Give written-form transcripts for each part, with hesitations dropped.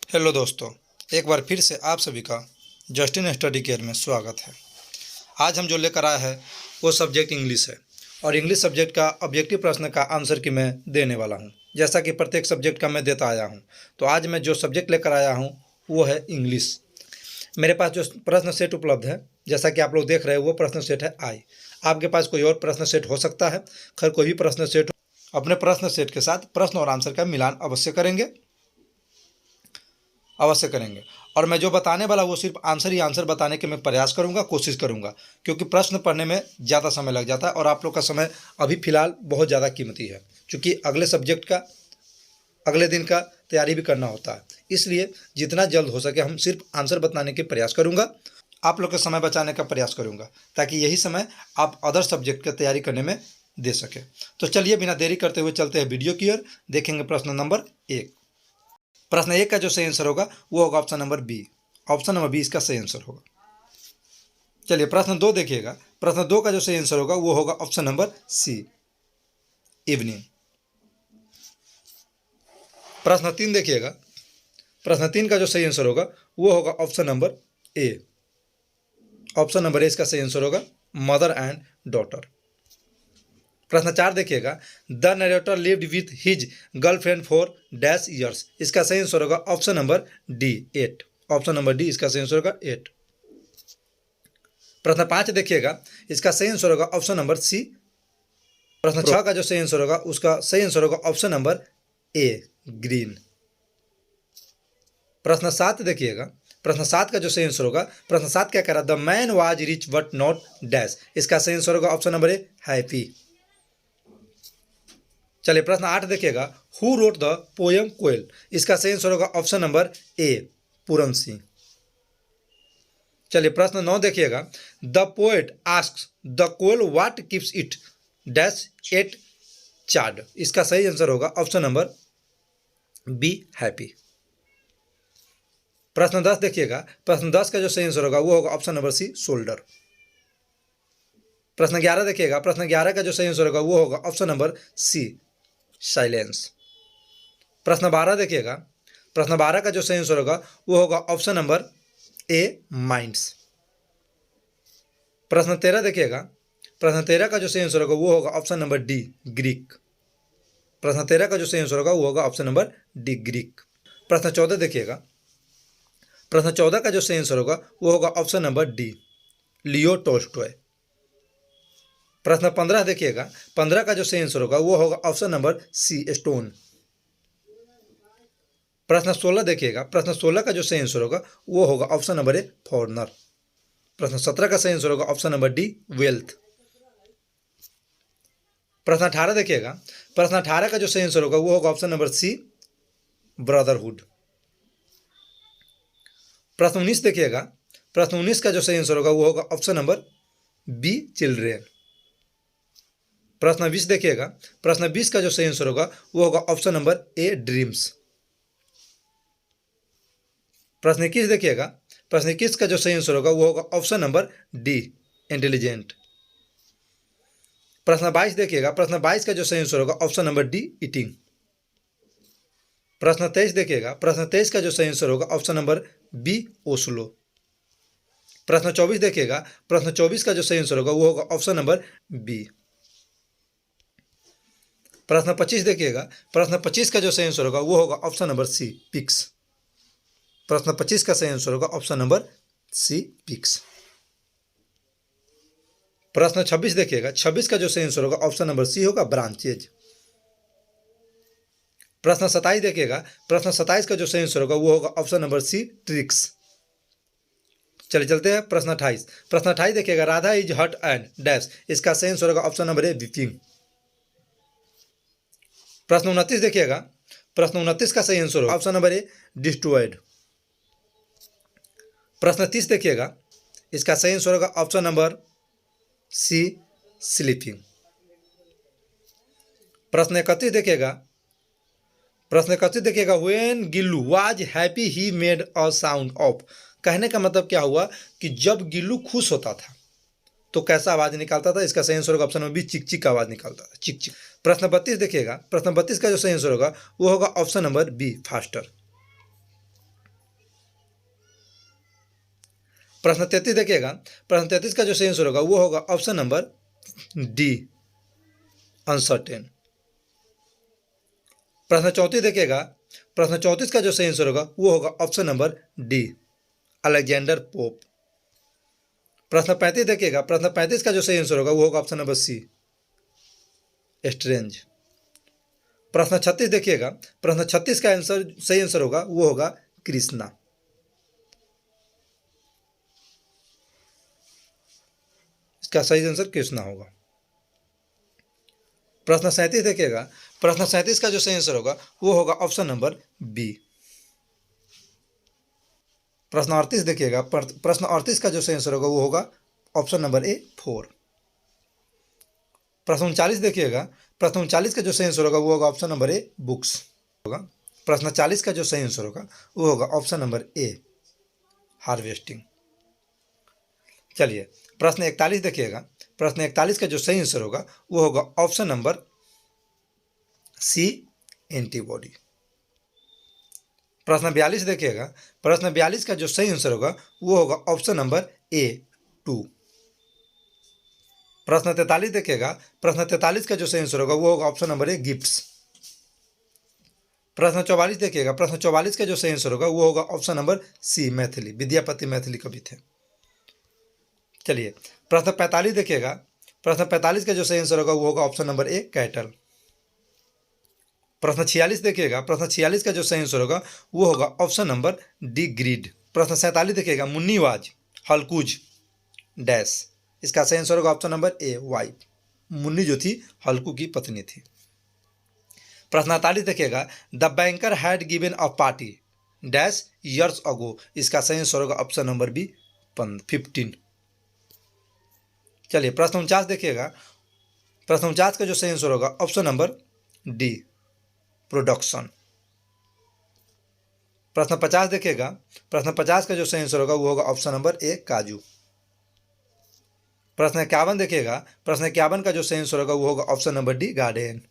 Hello दोस्तों, एक बार फिर से आप सभी का जस्टिन स्टडी केयर में स्वागत है। आज हम जो लेकर आए हैं वो सब्जेक्ट इंग्लिश है और इंग्लिश सब्जेक्ट का ऑब्जेक्टिव प्रश्न का आंसर की मैं देने वाला हूं, जैसा कि प्रत्येक सब्जेक्ट का मैं देता आया हूं। तो आज मैं जो सब्जेक्ट लेकर आया हूं वो है इंग्लिश। मेरे पास जो प्रश्न सेट उपलब्ध है, जैसा कि आप लोग देख रहे हैं, वो प्रश्न सेट है आई। आपके पास कोई और प्रश्न सेट हो सकता है, खैर कोई भी प्रश्न सेट हो। अपने प्रश्न सेट के साथ प्रश्न और आंसर का मिलान अवश्य करेंगे और मैं जो बताने वाला वो सिर्फ आंसर ही आंसर बताने के मैं प्रयास करूंगा, कोशिश करूंगा, क्योंकि प्रश्न पढ़ने में ज़्यादा समय लग जाता है और आप लोग का समय अभी फ़िलहाल बहुत ज़्यादा कीमती है, क्योंकि अगले सब्जेक्ट का अगले दिन का तैयारी भी करना होता है। इसलिए जितना जल्द हो सके हम सिर्फ आंसर बताने के प्रयास करूँगा, आप लोग का समय बचाने का प्रयास करूँगा, ताकि यही समय आप अदर सब्जेक्ट की तैयारी करने में दे सके। तो चलिए बिना देरी करते हुए चलते हैं वीडियो की ओर। देखेंगे प्रश्न नंबर 1। प्रश्न 1 का जो सही आंसर होगा वो होगा option number B. Option number B इसका सही आंसर होगा। चलिए प्रश्न 2 देखिएगा। प्रश्न 2 का जो सही आंसर होगा वो होगा ऑप्शन नंबर सी, इवनिंग। प्रश्न 3 देखिएगा। प्रश्न 3 का जो सही आंसर होगा वो होगा ऑप्शन नंबर ए। ऑप्शन नंबर ए इसका सही आंसर होगा, मदर एंड डॉटर। प्रश्न 4 देखिएगा। The narrator lived with his girlfriend for dash years. इसका सही आंसर होगा option number D, 8। Option number D इसका सही आंसर होगा 8। प्रश्न 5 देखिएगा। इसका सही आंसर होगा ऑप्शन नंबर सी। प्रश्न 6 का जो सही आंसर होगा उसका सही आंसर होगा ऑप्शन नंबर ए, ग्रीन। प्रश्न 7 देखिएगा। प्रश्न 7 का जो सही आंसर होगा, प्रश्न 7 क्या कह रहा है? The man was rich but not dash. इसका सही आंसर होगा ऑप्शन नंबर ए, हैप्पी। चलिए प्रश्न 8 देखिएगा। Who wrote the poem koyal. इसका सही आंसर होगा option number A, Puran Singh. चलिए प्रश्न 9 देखिएगा। The poet asks the koyal what keeps it dash at chard. इसका सही आंसर होगा ऑप्शन नंबर बी, हैप्पी। प्रश्न 10 देखिएगा। प्रश्न 10 का जो सही आंसर होगा वो होगा ऑप्शन नंबर सी, शोल्डर। प्रश्न 11 देखिएगा। प्रश्न 11 का जो सही आंसर होगा वो होगा ऑप्शन नंबर सी, साइलेंस। प्रश्न 12 देखिएगा। प्रश्न 12 का जो सही आंसर होगा वो होगा ऑप्शन नंबर ए, माइंड्स। प्रश्न 13 देखिएगा। प्रश्न 13 का जो सही आंसर होगा वो होगा ऑप्शन नंबर डी, ग्रीक। प्रश्न 13 का जो सही आंसर होगा वो होगा ऑप्शन नंबर डी, ग्रीक। प्रश्न 14 देखिएगा। प्रश्न 14 का जो सही आंसर होगा वो होगा ऑप्शन नंबर डी, लियो टोल्स्टॉय। प्रश्न 15 देखिएगा। 15 का जो सही आंसर होगा वो होगा ऑप्शन नंबर सी, स्टोन। प्रश्न 16 देखिएगा। प्रश्न 16 का जो सही आंसर होगा वो होगा ऑप्शन नंबर ए, फॉरनर। प्रश्न 17 का सही आंसर होगा ऑप्शन नंबर डी, वेल्थ। प्रश्न 18 देखिएगा। प्रश्न 18 का जो सही आंसर होगा वो होगा ऑप्शन नंबर सी, ब्रदरहुड। प्रश्न 19 देखिएगा। प्रश्न 19 का जो सही आंसर होगा वो होगा ऑप्शन नंबर बी, चिल्ड्रेन। प्रश्न 20 देखिएगा। प्रश्न 20 का जो सही आंसर होगा वो होगा ऑप्शन नंबर ए, ड्रीम्स। प्रश्न 21 देखिएगा। प्रश्न 21 का जो सही आंसर होगा वो होगा ऑप्शन नंबर डी, इंटेलिजेंट। प्रश्न 22 देखिएगा। प्रश्न 22 का जो सही आंसर होगा ऑप्शन नंबर डी, ईटिंग। प्रश्न 23 देखिएगा। प्रश्न 23 का जो सही आंसर होगा ऑप्शन नंबर बी, ओस्लो। प्रश्न 24 देखिएगा। प्रश्न 24 का जो सही आंसर होगा वो होगा ऑप्शन नंबर बी। प्रश्न 25 देखिएगा। प्रश्न 25 का जो सही आंसर होगा वो होगा ऑप्शन नंबर सी, पिक्स। प्रश्न 25 का सही आंसर होगा ऑप्शन नंबर सी, पिक्स। प्रश्न 26 देखिएगा। 26 का जो सही आंसर होगा ऑप्शन नंबर सी होगा, ब्रांचेज। प्रश्न 27 देखिएगा। प्रश्न 27 का जो सही आंसर होगा वो होगा ऑप्शन नंबर सी, ट्रिक्स। चलिए चलते हैं प्रश्न 28। प्रश्न 28 देखिएगा। राधा इज हट एंड डैश। इसका सही आंसर होगा ऑप्शन नंबर ए, वीपिंग। प्रश्न 29 देखिएगा। प्रश्न 29 का सही आंसर होगा ऑप्शन नंबर ए, डिस्ट्रॉयड। प्रश्न 30 देखिएगा। इसका सही आंसर होगा ऑप्शन नंबर सी, स्लीपिंग। प्रश्न 31 देखिएगा। प्रश्न 31 देखिएगा। When Gillu was happy he made a sound of. कहने का मतलब क्या हुआ कि जब गिल्लू खुश होता था तो कैसा आवाज निकालता था? इसका सही आंसर होगा ऑप्शन नंबर बी, चिक चिक आवाज निकालता था, चिक चिक। प्रश्न 32 देखिएगा। प्रश्न 32 का जो सही आंसर होगा वो होगा ऑप्शन नंबर बी, फास्टर। प्रश्न 33 देखिएगा, प्रश्न 33 का जो सही आंसर होगा वो होगा ऑप्शन नंबर डी, अनसर्टेन। प्रश्न 34 देखिएगा, प्रश्न 34 का जो सही आंसर होगा वो होगा option number D, Alexander pope. प्रश्न 35 देखिएगा, प्रश्न 35 का जो सही आंसर होगा वो होगा ऑप्शन नंबर सी, स्ट्रेंज। प्रश्न 36 देखिएगा, प्रश्न 36 का आंसर सही आंसर होगा वो होगा कृष्णा। इसका सही आंसर कृष्णा होगा। प्रश्न 37 देखिएगा, प्रश्न 37 का जो सही आंसर होगा वो होगा ऑप्शन नंबर बी। प्रश्न 38 देखिएगा, प्रश्न 38 का जो सही आंसर होगा वो होगा ऑप्शन नंबर ए, 4। प्रश्न 39 देखिएगा, प्रश्न 39 का जो सही आंसर होगा वो होगा ऑप्शन नंबर ए, बुक्स होगा। प्रश्न 40 का जो सही आंसर होगा वो होगा ऑप्शन नंबर ए, हार्वेस्टिंग। चलिए प्रश्न 41 देखिएगा, प्रश्न 41 का जो सही आंसर होगा वो होगा ऑप्शन नंबर सी, एंटीबॉडी। प्रश्न 42 देखिएगा, प्रश्न 42 का जो सही आंसर होगा वो होगा ऑप्शन नंबर ए, 2। प्रश्न 43 देखिएगा, प्रश्न 43 का जो सही आंसर होगा वो होगा ऑप्शन नंबर ए, गिफ्ट्स। प्रश्न 44 देखिएगा, प्रश्न 44 का जो सही आंसर होगा वो होगा option number C, Maithili, Vidyapati Maithili कवि थे। चलिए प्रश्न 45 देखिएगा, प्रश्न 45 का जो सही आंसर होगा वो होगा ऑप्शन नंबर ए, कैटल। प्रश्न 46 देखिएगा, प्रश्न 46 का जो सही आंसर होगा वो होगा ऑप्शन नंबर डी, ग्रीड। प्रश्न 47 देखिएगा, मुन्नीवाज हलकूज डैश, इसका सही आंसर होगा ऑप्शन नंबर ए, वाइफ। मुन्नी जो थी हल्कू की पत्नी थी। प्रश्न 48 देखिएगा, the banker had given a party dash years ago, इसका सही आंसर होगा ऑप्शन नंबर बी, 15। चलिए प्रश्न 49 देखिएगा, प्रश्न 49 का जो सही आंसर होगा ऑप्शन नंबर डी, प्रोडक्शन। प्रश्न 50 देखिएगा, प्रश्न 50 का जो सही आंसर होगा वो होगा ऑप्शन नंबर ए, काजू। प्रश्न 51 देखिएगा, प्रश्न 51 का जो सही आंसर होगा वो होगा ऑप्शन नंबर डी, गार्डन।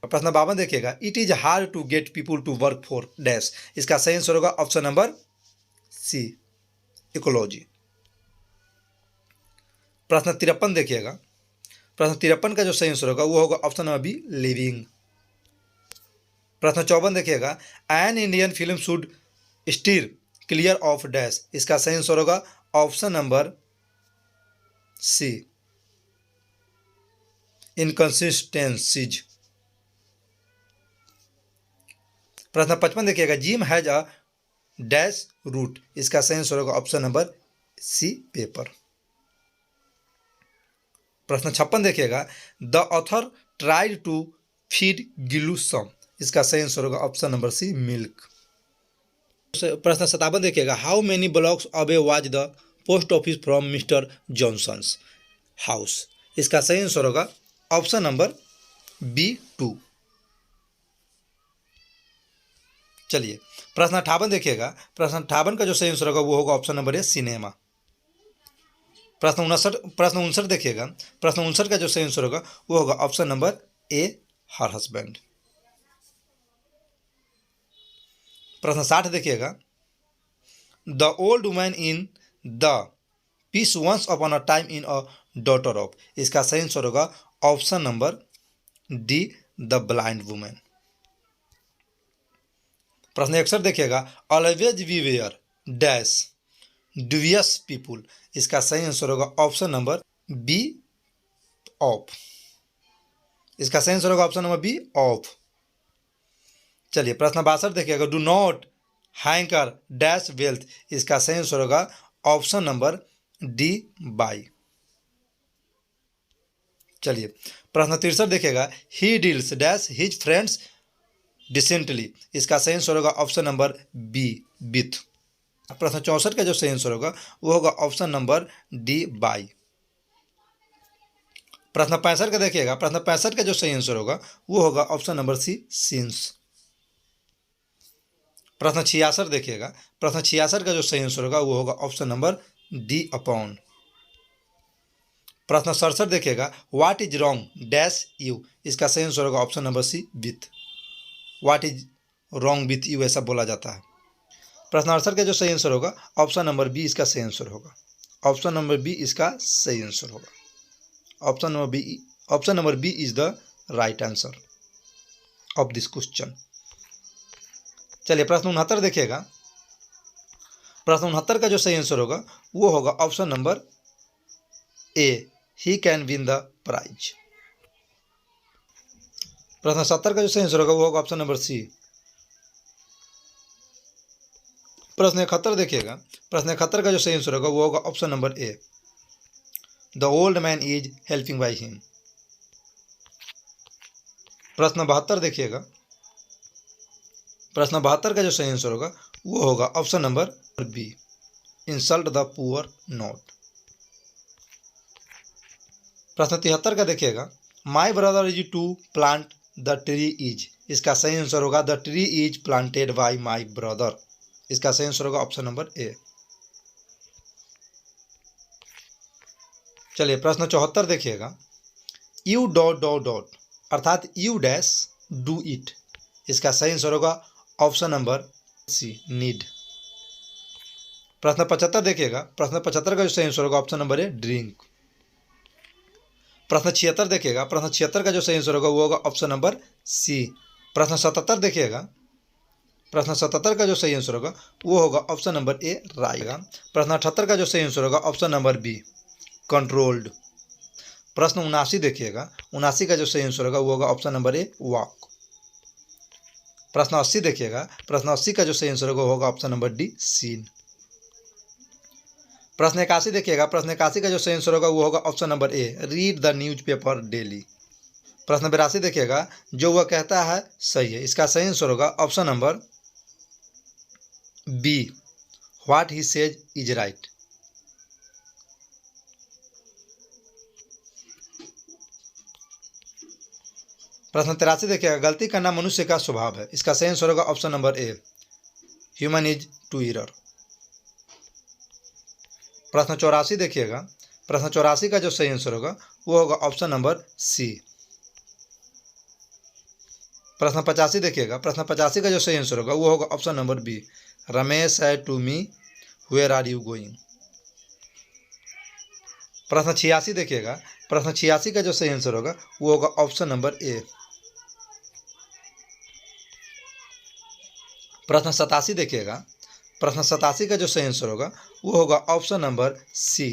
प्रश्न 52 देखिएगा, it is hard to get people to work for dash, इसका सही आंसर होगा ऑप्शन नंबर सी, इकोलॉजी। प्रश्न 53 देखिएगा, प्रश्न 53 का जो सही आंसर होगा वो होगा ऑप्शन नंबर बी, लिविंग। प्रश्न 54 देखिएगा, an Indian film should stir clear of dash, इसका सही आंसर होगा ऑप्शन नंबर सी, इनकंसिस्टेंसीज। प्रश्न 55 देखिएगा, Jim has a dash route, इसका सही आंसर होगा ऑप्शन नंबर सी, पेपर। प्रश्न 56 देखिएगा, the author tried to feed Gillu some, इसका सही आंसर होगा ऑप्शन नंबर सी, मिल्क। प्रश्न 57 देखिएगा, how many blocks away was the post office from mister Johnson's house, इसका सही आंसर होगा ऑप्शन नंबर बी, 2। चलिए प्रश्न 58 देखिएगा, प्रश्न 58 का जो सही आंसर होगा वो होगा ऑप्शन नंबर ए, सिनेमा। प्रश्न 59 देखिएगा, प्रश्न 59 का जो सही आंसर होगा वो होगा option number A, her husband. प्रश्न 60 देखिएगा, the old woman in the piece once upon a time in a daughter of, इसका सही आंसर होगा option number D, the blind women. प्रश्न 61 देखिएगा, always we were dash dubious people, इसका सही answer होगा ऑप्शन नंबर बी, ऑफ। इसका सही आंसर होगा ऑप्शन नंबर बी, ऑफ। चलिए प्रश्न 62 देखिएगा, do not hanker dash wealth, इसका सही आंसर होगा ऑप्शन नंबर डी, बाई। चलिए प्रश्न 63 देखिएगा, he deals dash his friends decently, इसका सही आंसर होगा ऑप्शन नंबर बी, विथ। प्रश्न 64 का जो सही आंसर होगा वो होगा ऑप्शन नंबर डी, बाई। प्रश्न 65 का देखिएगा, प्रश्न 65 का जो सही आंसर होगा वो होगा ऑप्शन नंबर सी, सिंस। प्रश्न 66 देखिएगा, प्रश्न 66 का जो सही आंसर होगा वो होगा ऑप्शन नंबर डी, अपॉन। प्रश्न 67 देखिएगा, what is wrong dash you, इसका सही आंसर होगा option number C, with. What is wrong with you, ऐसा बोला जाता है। प्रश्न 68 का जो सही आंसर होगा ऑप्शन नंबर बी इसका सही आंसर होगा। ऑप्शन नंबर बी इसका सही आंसर होगा। Option number B is the right answer of this question. चलिए प्रश्न 69 देखिएगा। प्रश्न 69 का जो सही आंसर होगा वो होगा option number A, he can win the prize. प्रश्न 70 का जो सही आंसर होगा वो होगा ऑप्शन नंबर सी। प्रश्न 71 देखिएगा। प्रश्न 71 का जो सही आंसर होगा वो होगा option number A, the old man is helping by him. प्रश्न 72 देखिएगा। प्रश्न 72 का जो सही आंसर होगा वो होगा option number B, insult the poor not. प्रश्न 73 का देखिएगा। My brother is to plant the tree is, इसका सही आंसर होगा the tree is planted by my brother. इसका सही आंसर होगा ऑप्शन नंबर ए। चलिए प्रश्न 74 देखिएगा। यू डॉट डॉट डॉट अर्थात यू डैश डू इट, इसका सही आंसर होगा ऑप्शन नंबर सी, नीड। प्रश्न 75 देखिएगा। प्रश्न 75 का जो सही आंसर होगा ऑप्शन नंबर ए, ड्रिंक। प्रश्न 76 देखिएगा। प्रश्न 76 का जो सही आंसर होगा वो होगा ऑप्शन नंबर सी। प्रश्न 77 देखिएगा। प्रश्न 77 का जो सही आंसर होगा वो होगा ऑप्शन नंबर ए, राइगा। प्रश्न 78 का जो सही आंसर होगा ऑप्शन नंबर बी, कंट्रोल्ड। प्रश्न 79 देखिएगा। 79 का जो सही आंसर होगा वो होगा ऑप्शन नंबर ए, वॉक। प्रश्न 80 देखिएगा। प्रश्न 80 का जो सही आंसर होगा वो होगा ऑप्शन नंबर डी, सीन। प्रश्न 81 देखिएगा। प्रश्न 81 का जो सही आंसर होगा वो होगा option number A, read the news paper daily. प्रश्न 82 देखिएगा। जो वह कहता है सही है, इसका सही आंसर होगा option number B, what he says is right. प्रश्न 83 देखिएगा। गलती करना मनुष्य का स्वभाव है, इसका सही आंसर होगा option number A, human is to error. प्रश्न 84 देखिएगा। प्रश्न 84 का जो सही आंसर होगा वो होगा ऑप्शन नंबर सी। प्रश्न 85 देखिएगा। प्रश्न 85 का जो सही आंसर होगा वो होगा option number B, Ramesh said to me where are you going. प्रश्न 86 देखिएगा। प्रश्न 86 का जो सही आंसर होगा वो होगा ऑप्शन नंबर ए। प्रश्न 87 देखिएगा। प्रश्न 87 का जो सही आंसर होगा वो होगा option number C,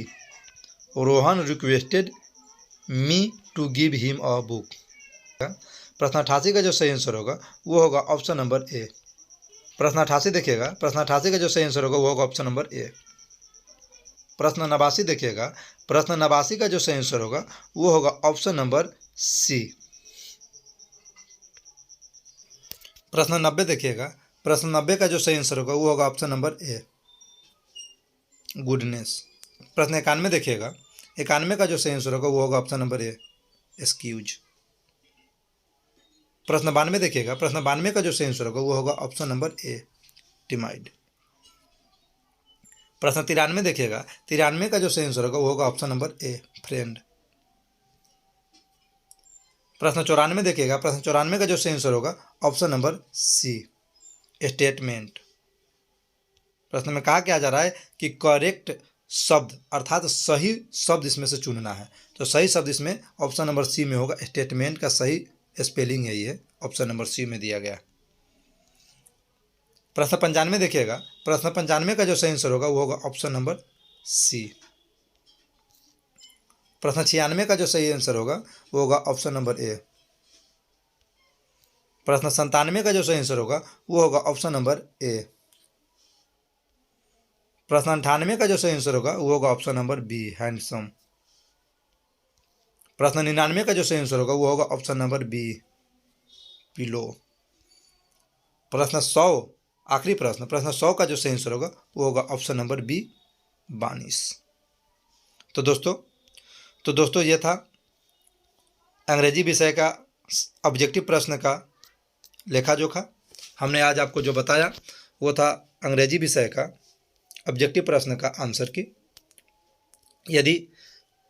Rohan requested me to give him a book. प्रश्न 88 का जो सही आंसर होगा वो होगा ऑप्शन नंबर ए। प्रश्न 88 देखिएगा। प्रश्न 88 का जो सही आंसर होगा वो होगा ऑप्शन नंबर ए। प्रश्न 89 देखिएगा। प्रश्न 89 का जो सही आंसर होगा वो होगा ऑप्शन नंबर सी। प्रश्न 90 देखिएगा। प्रश्न 90 का जो सही आंसर होगा वो होगा ऑप्शन नंबर ए, गुडनेस। प्रश्न 91 देखिएगा। 91 का जो सही आंसर होगा वो होगा ऑप्शन नंबर ए, एक्सक्यूज। प्रश्न 92 देखिएगा। प्रश्न 92 का जो सही आंसर होगा वो होगा ऑप्शन नंबर ए, टिमाइड। प्रश्न 93 देखिएगा। 93 का जो सही आंसर होगा वो होगा ऑप्शन नंबर ए, फ्रेंड। प्रश्न 94 देखिएगा। प्रश्न 94 का जो सही आंसर होगा ऑप्शन नंबर सी, स्टेटमेंट। प्रश्न में कहा क्या जा रहा है कि करेक्ट शब्द अर्थात सही शब्द इसमें से चुनना है, तो सही शब्द इसमें ऑप्शन नंबर सी में होगा। स्टेटमेंट का सही स्पेलिंग यही है, ऑप्शन नंबर सी में दिया गया। प्रश्न 95 देखिएगा। प्रश्न 95 का जो सही आंसर होगा वो होगा ऑप्शन नंबर सी। प्रश्न 96 का जो सही आंसर होगा वो होगा ऑप्शन नंबर ए। प्रश्न 97 का जो सही आंसर होगा वो होगा ऑप्शन नंबर ए। प्रश्न 98 का जो सही आंसर होगा वो होगा ऑप्शन नंबर बी, हैंडसम। प्रश्न 99 का जो सही आंसर होगा वो होगा ऑप्शन नंबर बी, पिलो। प्रश्न 100 आखिरी प्रश्न, प्रश्न 100 का जो सही आंसर होगा वो होगा ऑप्शन नंबर बी, बानिस। तो दोस्तों ये था अंग्रेजी विषय का ऑब्जेक्टिव प्रश्न का लेखा जोखा। हमने आज आपको जो बताया वो था अंग्रेजी विषय का ऑब्जेक्टिव प्रश्न का आंसर की। यदि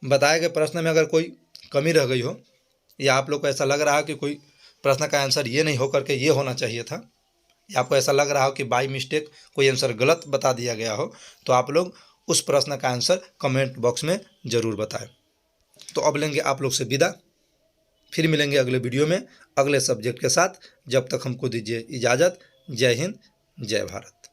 बताए गए प्रश्न में अगर कोई कमी रह गई हो या आप लोग को ऐसा लग रहा है कि कोई प्रश्न का आंसर ये नहीं हो करके ये होना चाहिए था, या आपको ऐसा लग रहा हो कि बाई मिस्टेक कोई आंसर गलत बता दिया गया हो, तो आप लोग उस प्रश्न का आंसर कमेंट बॉक्स में ज़रूर बताएं। तो अब लेंगे आप लोग से विदा, फिर मिलेंगे अगले वीडियो में अगले सब्जेक्ट के साथ। जब तक हमको दीजिए इजाज़त। जय हिंद, जय भारत।